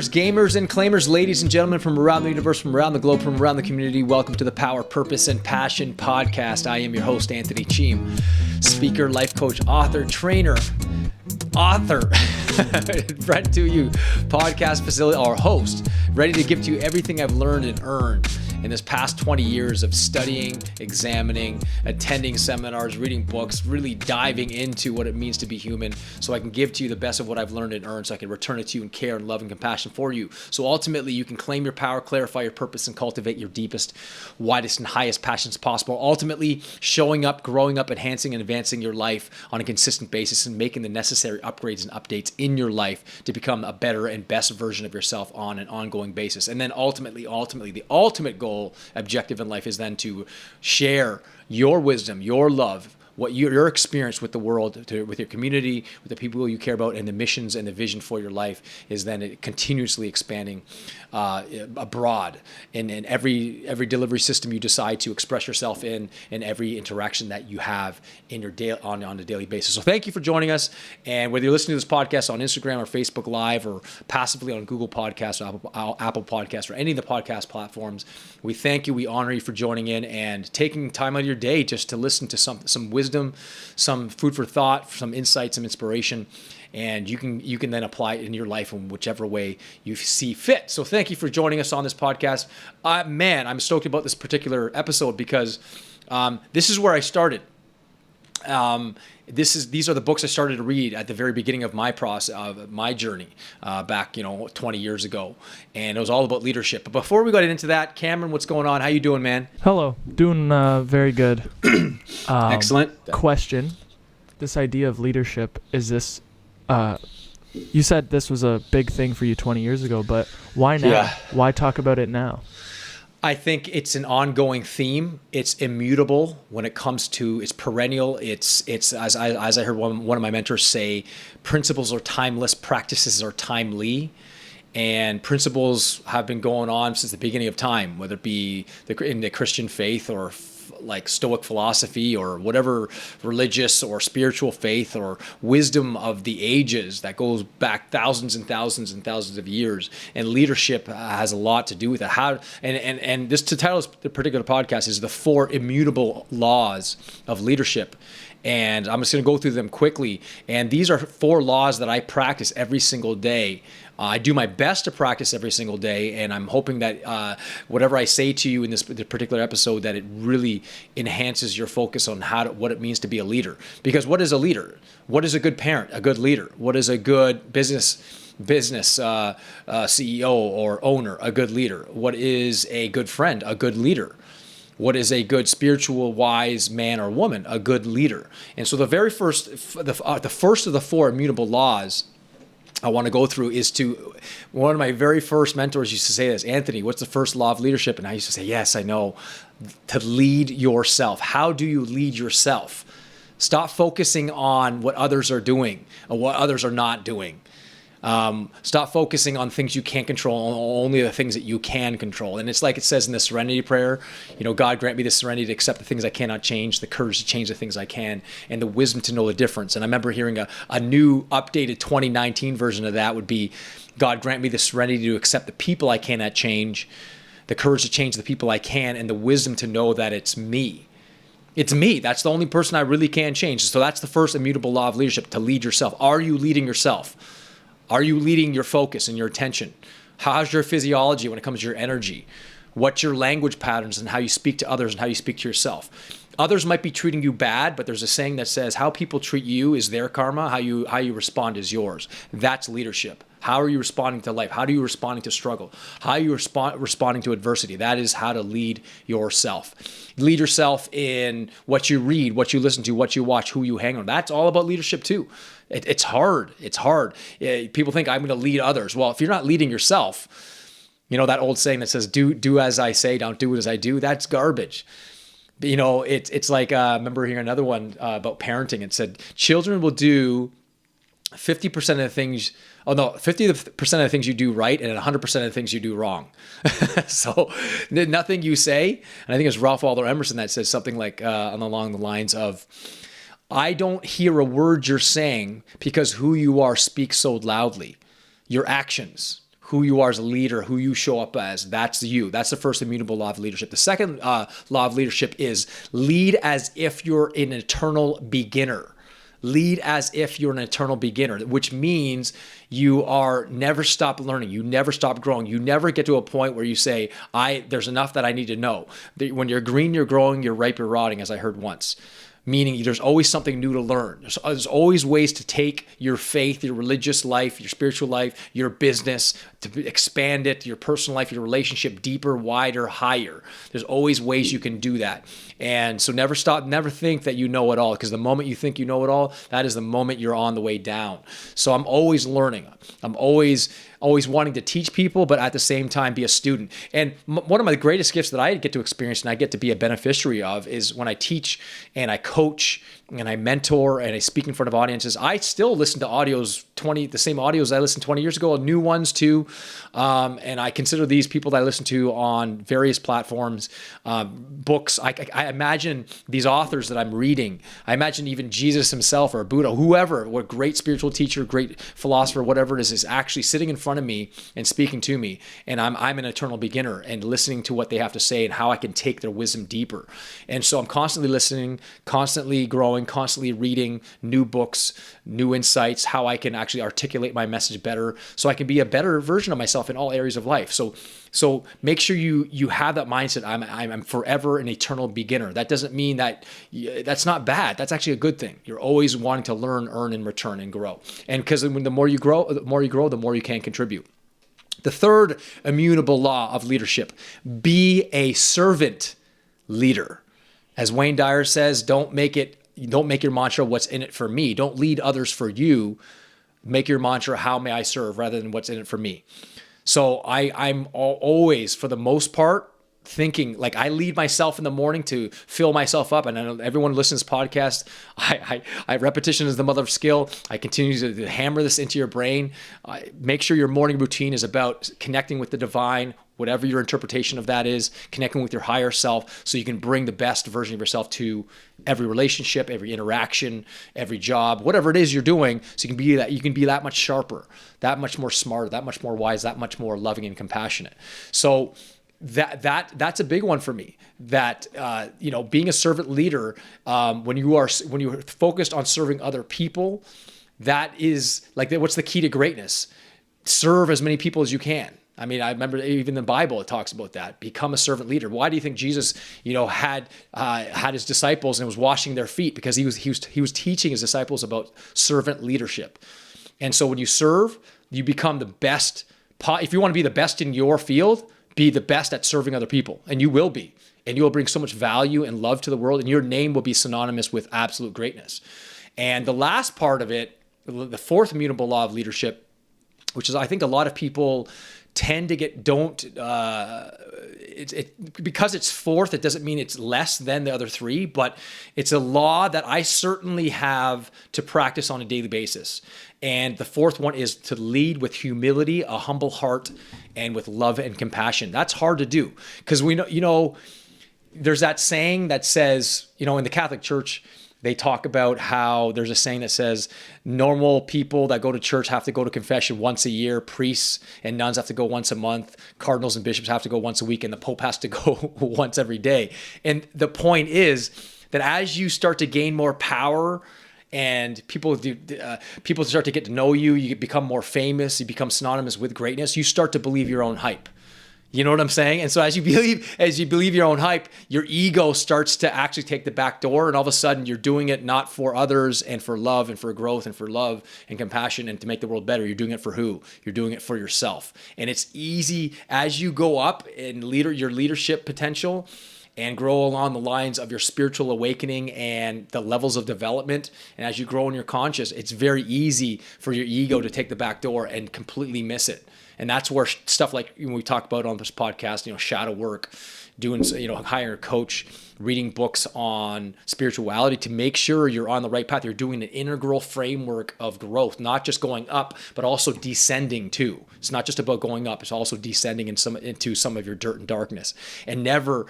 Gamers and claimers, ladies and gentlemen from around the universe, from around the globe, from around the community, welcome to the Power, Purpose, and Passion podcast. I am your host, Anthony Cheam, speaker, life coach, author, trainer, ready to you, podcast facility, or host, ready to give to you everything I've learned and earned in this past 20 years of studying, examining, attending seminars, reading books, really diving into what it means to be human so I can give to you the best of what I've learned and earned so I can return it to you in care and love and compassion for you. So ultimately, you can claim your power, clarify your purpose, and cultivate your deepest, widest, and highest passions possible. Ultimately, showing up, growing up, enhancing, and advancing your life on a consistent basis and making the necessary upgrades and updates in your life to become a better and best version of yourself on an ongoing basis. And then ultimately, the ultimate goal, objective in life is then to share your wisdom, your love, what your experience with the world, with your community, with the people you care about, and the missions and the vision for your life is then continuously expanding abroad in every delivery system you decide to express yourself in, and every interaction that you have in your on a daily basis. So thank you for joining us. And whether you're listening to this podcast on Instagram or Facebook Live or passively on Google Podcasts or Apple Podcasts or any of the podcast platforms, we thank you. We honor you for joining in and taking time out of your day just to listen to some wisdom, some food for thought, some insight, some inspiration, and you can then apply it in your life in whichever way you see fit. So thank you for joining us on this podcast. Man, I'm stoked about this particular episode because this is where I started. These are the books I started to read at the very beginning of my process, my journey, back 20 years ago, and it was all about leadership. But before we got into that, Cameron, what's going on? How you doing, man? Hello, doing very good. Excellent. Question: this idea of leadership, is this? You said this was a big thing for you 20 years ago, but why now? Yeah. Why talk about it now? I think it's an ongoing theme. It's immutable when it comes to, it's perennial. It's as I heard one of my mentors say, principles are timeless, practices are timely. And principles have been going on since the beginning of time, whether it be in the Christian faith or like Stoic philosophy or whatever religious or spiritual faith or wisdom of the ages that goes back thousands and thousands and thousands of years. And leadership has a lot to do with it. And this, to title the particular podcast, is the 4 immutable laws of leadership. And I'm just going to go through them quickly. And these are 4 laws that I practice every single day. I do my best to practice every single day, and I'm hoping that whatever I say to you in this particular episode, that it really enhances your focus on what it means to be a leader. Because what is a leader? What is a good parent? A good leader? What is a good business CEO or owner? A good leader? What is a good friend? A good leader? What is a good spiritual, wise man or woman? A good leader. And so the first of the 4 immutable laws I want to go through is one of my very first mentors used to say this: Anthony, what's the first law of leadership? And I used to say, yes, I know, to lead yourself. How do you lead yourself? Stop focusing on what others are doing or what others are not doing. Stop focusing on things you can't control, only the things that you can control. And it's like it says in the Serenity Prayer, God grant me the serenity to accept the things I cannot change, the courage to change the things I can, and the wisdom to know the difference. And I remember hearing a new updated 2019 version of that would be, God grant me the serenity to accept the people I cannot change, the courage to change the people I can, and the wisdom to know that it's me. It's me. That's the only person I really can change. So that's the first immutable law of leadership, to lead yourself. Are you leading yourself? Are you leading your focus and your attention? How's your physiology when it comes to your energy? What's your language patterns and how you speak to others and how you speak to yourself? Others might be treating you bad, but there's a saying that says how people treat you is their karma. How you respond is yours. That's leadership. How are you responding to life? How are you responding to struggle? How are you responding to adversity? That is how to lead yourself. Lead yourself in what you read, what you listen to, what you watch, who you hang on. That's all about leadership too. It's hard. It's hard. People think I'm going to lead others. Well, if you're not leading yourself, that old saying that says, do as I say, don't do as I do. That's garbage. It's like, I remember hearing another one about parenting. It said, children will do 50% of the things, 50% of the things you do right and 100% of the things you do wrong. So nothing you say, and I think it's Ralph Waldo Emerson that says something like along the lines of, I don't hear a word you're saying because who you are speaks so loudly. Your actions, who you are as a leader, who you show up as. That's you. That's the first immutable law of leadership. The second law of leadership is lead as if you're an eternal beginner. Lead as if you're an eternal beginner, which means you are never stop learning. You never stop growing. You never get to a point where you say, there's enough that I need to know. When you're green, you're growing, you're ripe, you're rotting, as I heard once. Meaning there's always something new to learn. There's always ways to take your faith, your religious life, your spiritual life, your business, to expand it, your personal life, your relationship deeper, wider, higher. There's always ways you can do that. And so never stop, never think that you know it all, because the moment you think you know it all, that is the moment you're on the way down. So I'm always learning. I'm always wanting to teach people, but at the same time be a student. And one of my greatest gifts that I get to experience and I get to be a beneficiary of is when I teach and I coach and I mentor and I speak in front of audiences. I still listen to the same audios I listened 20 years ago, new ones too. And I consider these people that I listen to on various platforms, books. I imagine these authors that I'm reading. I imagine even Jesus himself or Buddha, whoever, what great spiritual teacher, great philosopher, whatever it is actually sitting in front of me and speaking to me. And I'm an eternal beginner and listening to what they have to say and how I can take their wisdom deeper. And so I'm constantly listening, constantly growing, constantly reading new books, new insights, how I can actually articulate my message better so I can be a better version of myself in all areas of life. So make sure you have that mindset. I'm forever an eternal beginner. That doesn't mean that's not bad. That's actually a good thing. You're always wanting to learn, earn, and return and grow. And because the more you grow, the more you can contribute. The third immutable law of leadership: be a servant leader. As Wayne Dyer says, don't make your mantra what's in it for me. Don't lead others for you. Make your mantra, how may I serve, rather than what's in it for me. So I'm always, for the most part, thinking, like, I lead myself in the morning to fill myself up. And I know everyone listens to this podcast. I repetition is the mother of skill. I continue to hammer this into your brain. Make sure your morning routine is about connecting with the divine, whatever your interpretation of that is, connecting with your higher self so you can bring the best version of yourself to every relationship, every interaction, every job, whatever it is you're doing, so you can be that much sharper, that much more smart, that much more wise, that much more loving and compassionate. So that's a big one for me. That being a servant leader, when you're focused on serving other people, that is like, what's the key to greatness? Serve as many people as you can. I mean, I remember even in the Bible, it talks about that. Become a servant leader. Why do you think Jesus, had his disciples and was washing their feet? Because he was teaching his disciples about servant leadership. And so when you serve, you become the best. If you want to be the best in your field, be the best at serving other people, and you will be. And you will bring so much value and love to the world, and your name will be synonymous with absolute greatness. And the last part of it, the fourth immutable law of leadership, which is, I think a lot of people tend to because it's fourth, it doesn't mean it's less than the other three, but it's a law that I certainly have to practice on a daily basis. And the fourth one is to lead with humility, a humble heart, and with love and compassion. That's hard to do because we know, there's that saying that says, in the Catholic Church, they talk about how there's a saying that says normal people that go to church have to go to confession once a year. Priests and nuns have to go once a month. Cardinals and bishops have to go once a week, and the Pope has to go once every day. And the point is that as you start to gain more power and people start to get to know you, you become more famous, you become synonymous with greatness, you start to believe your own hype. You know what I'm saying? And so as you believe your own hype, your ego starts to actually take the back door, and all of a sudden you're doing it not for others and for love and for growth and for love and compassion and to make the world better. You're doing it for who? You're doing it for yourself. And it's easy as you go up in your leadership potential and grow along the lines of your spiritual awakening and the levels of development. And as you grow in your conscious, it's very easy for your ego to take the back door and completely miss it. And that's where stuff like we talk about on this podcast, shadow work, doing, hiring a coach, reading books on spirituality to make sure you're on the right path. You're doing an integral framework of growth, not just going up, but also descending too. It's not just about going up. It's also descending into some of your dirt and darkness, and never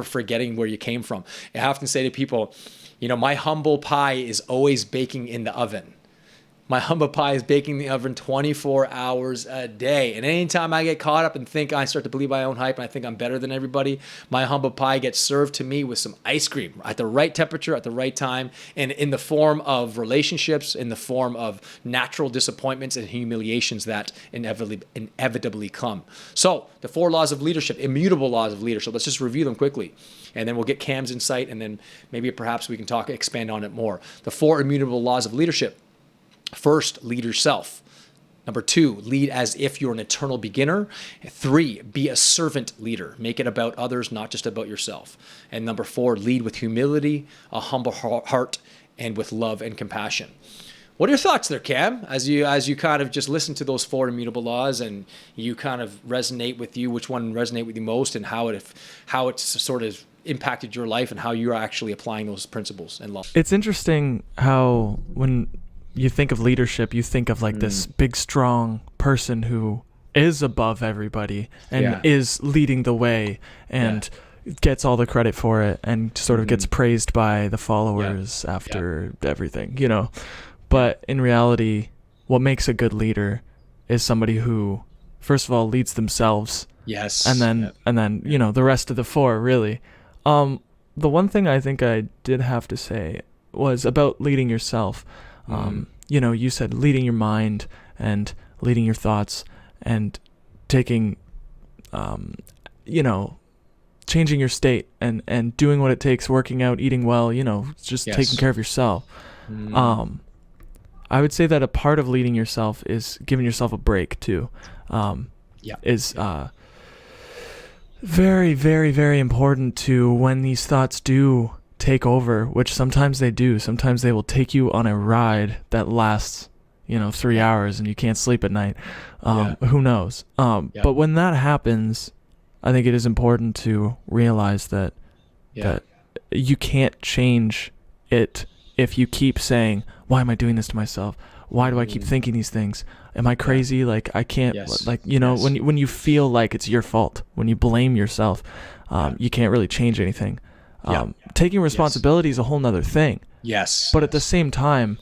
forgetting where you came from. I often say to people, my humble pie is always baking in the oven. My humble pie is baking in the oven 24 hours a day. And anytime I get caught up and think I start to believe my own hype and I think I'm better than everybody, my humble pie gets served to me with some ice cream at the right temperature, at the right time, and in the form of relationships, in the form of natural disappointments and humiliations that inevitably come. So the 4 laws of leadership, immutable laws of leadership, let's just review them quickly. And then we'll get Cam's insight, and then maybe perhaps we can expand on it more. The 4 immutable laws of leadership. First, lead yourself. Number 2, lead as if you're an eternal beginner. 3, be a servant leader. Make it about others, not just about yourself. And number 4, lead with humility, a humble heart, and with love and compassion. What are your thoughts there, Cam, as you kind of just listen to those 4 immutable laws and you kind of resonate with you, which one resonate with you most, and how it's sort of impacted your life and how you're actually applying those principles and laws? It's interesting how when you think of leadership, you think of like this big, strong person who is above everybody and is leading the way and gets all the credit for it and sort of gets praised by the followers after everything, you know. But in reality, what makes a good leader is somebody who, first of all, leads themselves. Yes. And then, you know, the rest of the 4, really. The one thing I think I did have to say was about leading yourself. You know, you said leading your mind and leading your thoughts and taking, you know, changing your state and doing what it takes, working out, eating well, you know, just taking care of yourself. I would say that a part of leading yourself is giving yourself a break too. Is very, very, very important to when these thoughts do take over, which sometimes they do. Sometimes they will take you on a ride that lasts, you know, 3 hours and you can't sleep at night. Who knows? But when that happens, I think it is important to realize that you can't change it if you keep saying, why am I doing this to myself? Why do I keep thinking these things? Am I crazy? Like, I can't, like, you know, when you feel like it's your fault, when you blame yourself, you can't really change anything. Taking responsibility is a whole nother thing. But at the same time,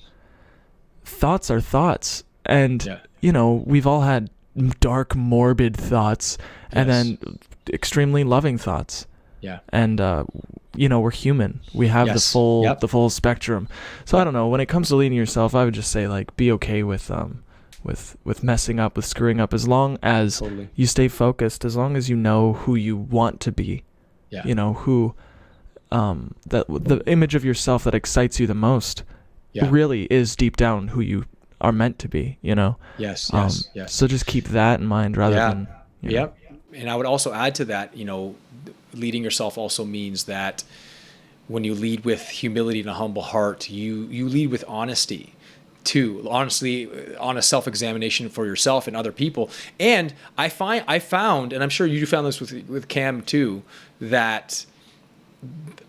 thoughts are thoughts. And, you know, we've all had dark, morbid thoughts and then extremely loving thoughts. And, you know, we're human. We have the full spectrum. So I don't know, when it comes to leading yourself, I would just say, like, be okay with messing up, with screwing up, as long as you stay focused, as long as you know who you want to be. You know, who that the image of yourself that excites you the most really is deep down who you are meant to be, you know. So just keep that in mind rather than And I would also add to that, you know, leading yourself also means that when you lead with humility and a humble heart, you lead with honesty too. Honestly, honest self-examination for yourself and other people. And I found, and I'm sure you found this with Cam too, that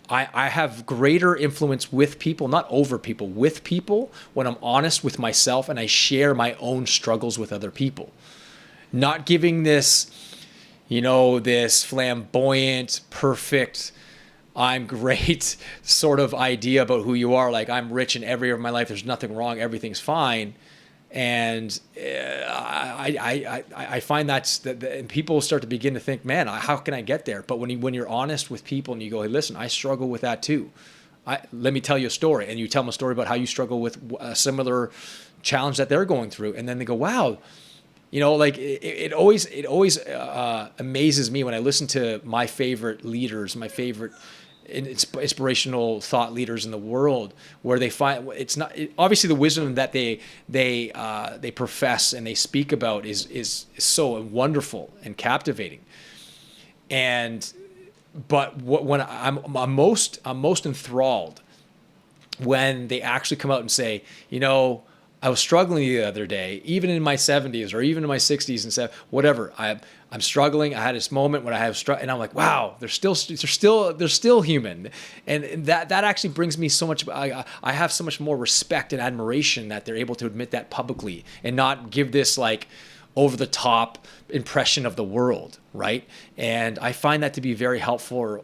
I have greater influence with people, not over people, with people, when I'm honest with myself and I share my own struggles with other people. Not giving this, you know, this flamboyant, perfect, I'm great sort of idea about who you are. Like, I'm rich in every area of my life. There's nothing wrong. Everything's fine. And I find and people start to begin to think, man, how can I get there? But when you're honest with people and you go, hey, listen, I struggle with that too. Let me tell you a story. And you tell them a story about how you struggle with a similar challenge that they're going through. And then they go, wow, you know, like it always amazes me when I listen to my favorite leaders, my favorite inspirational thought leaders in the world, where they find obviously the wisdom that they profess and they speak about is so wonderful and captivating. But when I'm most enthralled when they actually come out and say, you know, I was struggling the other day, even in my 70s or even in my 60s and 70s, whatever. I'm struggling. I had this moment when I have and I'm like, wow, they're still human, and that actually brings me so much. I have so much more respect and admiration that they're able to admit that publicly and not give this like over the top impression of the world, right? And I find that to be very helpful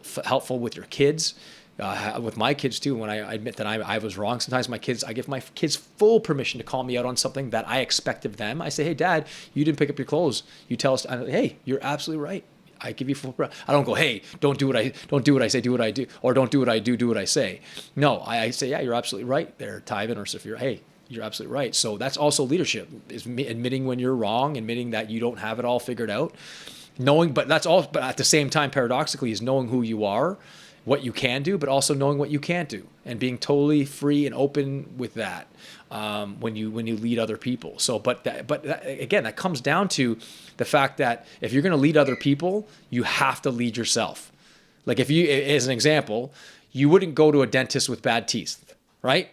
with your kids. with my kids too. When I admit that I was wrong, sometimes I give my kids full permission to call me out on something that I expect of them. I say, hey, Dad, you didn't pick up your clothes. You tell us, hey, you're absolutely right. I give you full. I don't go, hey, don't do what I say, do what I do, or don't do what I do what I say. No, I say, yeah, you're absolutely right there, Tyven or Sophia. Hey, you're absolutely right. So that's also leadership, is admitting when you're wrong, admitting that you don't have it all figured out, knowing, but at the same time, paradoxically, is knowing who you are, what you can do, but also knowing what you can't do, and being totally free and open with that when you lead other people. So, but again, that comes down to the fact that if you're going to lead other people, you have to lead yourself. Like if you, as an example, you wouldn't go to a dentist with bad teeth, right?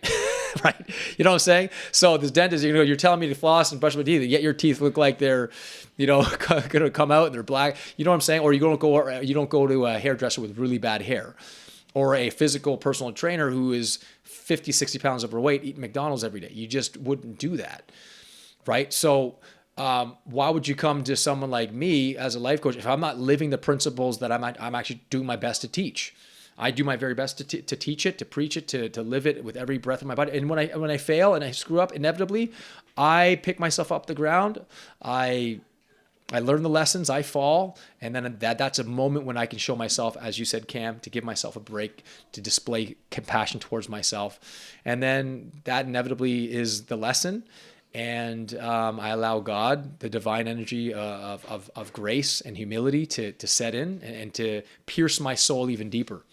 Right? You know what I'm saying? So this dentist, you're telling me to floss and brush my teeth, yet your teeth look like they're, going to come out and they're black. You know what I'm saying? Or you don't go to a hairdresser with really bad hair, or a physical personal trainer who is 50, 60 pounds overweight eating McDonald's every day. You just wouldn't do that, right? So why would you come to someone like me as a life coach if I'm not living the principles that I'm actually doing my best to teach? I do my very best to teach it, to preach it, to live it with every breath of my body. And when I fail and I screw up, inevitably, I pick myself up the ground. I learn the lessons, I fall, and then that's a moment when I can show myself, as you said, Cam, to give myself a break, to display compassion towards myself. And then that inevitably is the lesson. And I allow God, the divine energy of grace and humility to set in and to pierce my soul even deeper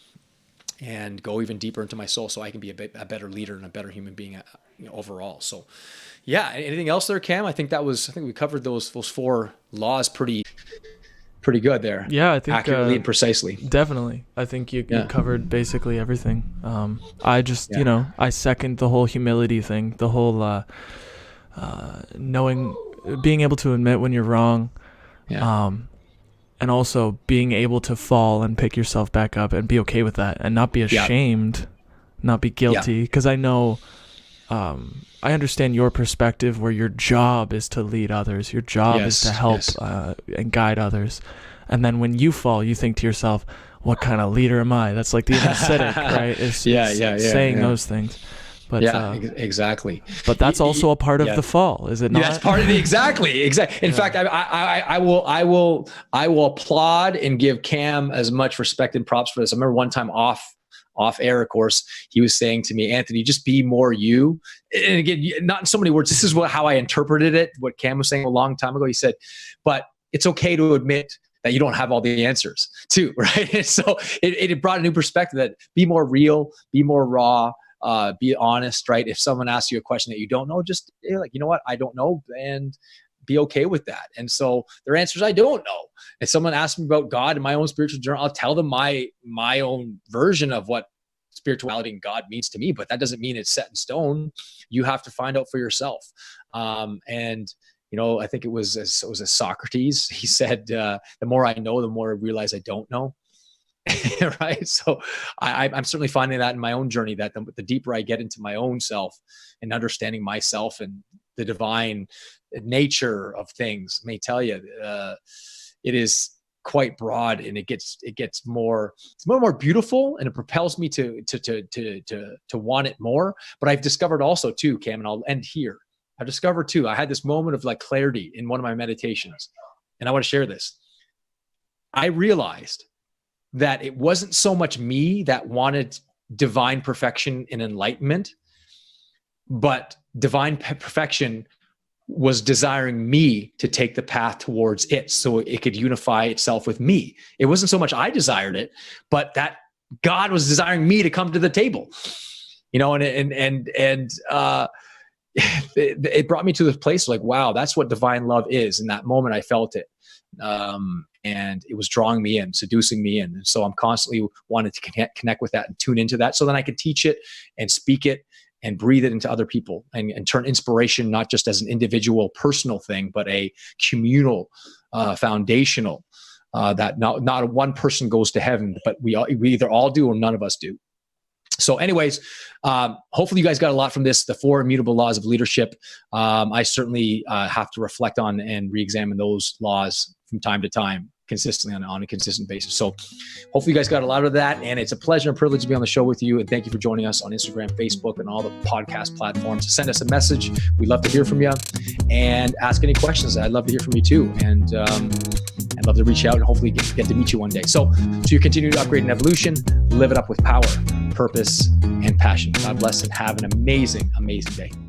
and go even deeper into my soul, so I can be a better leader and a better human being overall. So yeah, anything else there, Cam? I think we covered those 4 laws pretty good there. Yeah, I think accurately and precisely. Definitely. I think you covered basically everything. I just, I second the whole humility thing, the whole knowing, being able to admit when you're wrong. Yeah. And also being able to fall and pick yourself back up and be okay with that and not be ashamed, not be guilty. Because I know, I understand your perspective where your job is to lead others. Your job is to help and guide others. And then when you fall, you think to yourself, what kind of leader am I? That's like the inner critic, right? It's saying those things. But exactly. But that's also a part of the fall, is it not? That's part of the exactly. In fact, I will applaud and give Cam as much respect and props for this. I remember one time off air, of course, he was saying to me, Anthony, just be more you. And again, not in so many words. This is how I interpreted it. What Cam was saying a long time ago. He said, but it's okay to admit that you don't have all the answers too, right? And so it brought a new perspective that be more real, be more raw. Be honest, right? If someone asks you a question that you don't know, just like, you know what, I don't know, and be okay with that. And so their answers, I don't know. If someone asks me about God and my own spiritual journey, I'll tell them my own version of what spirituality and God means to me, but that doesn't mean it's set in stone. You have to find out for yourself. And I think it was a Socrates. He said, the more I know, the more I realize I don't know. Right. So I'm certainly finding that in my own journey, that the deeper I get into my own self and understanding myself and the divine nature of things, I may tell you, it is quite broad, and it gets more beautiful, and it propels me to want it more. But I've discovered also too, Cam, and I'll end here. I've discovered too, I had this moment of like clarity in one of my meditations, and I want to share this. I realized that it wasn't so much me that wanted divine perfection and enlightenment, but divine perfection was desiring me to take the path towards it so it could unify itself with me. It wasn't so much I desired it, but that God was desiring me to come to the table, and it brought me to this place like, wow, that's what divine love is. In that moment, I felt it. And it was drawing me in, seducing me in. And so I'm constantly wanting to connect with that and tune into that, so then I could teach it and speak it and breathe it into other people and turn inspiration, not just as an individual personal thing, but a communal, foundational, that not one person goes to heaven, but we either all do or none of us do. So anyways, hopefully you guys got a lot from this, the 4 immutable laws of leadership. I certainly have to reflect on and re-examine those laws from time to time. consistently on a consistent basis. So hopefully you guys got a lot of that, and it's a pleasure and privilege to be on the show with you. And thank you for joining us on Instagram, Facebook, and all the podcast platforms. Send us a message. We'd love to hear from you, and ask any questions. I'd love to hear from you too. And I'd love to reach out and hopefully get to meet you one day. So you continue to upgrade and evolution, live it up with power, purpose, and passion. God bless, and have an amazing, amazing day.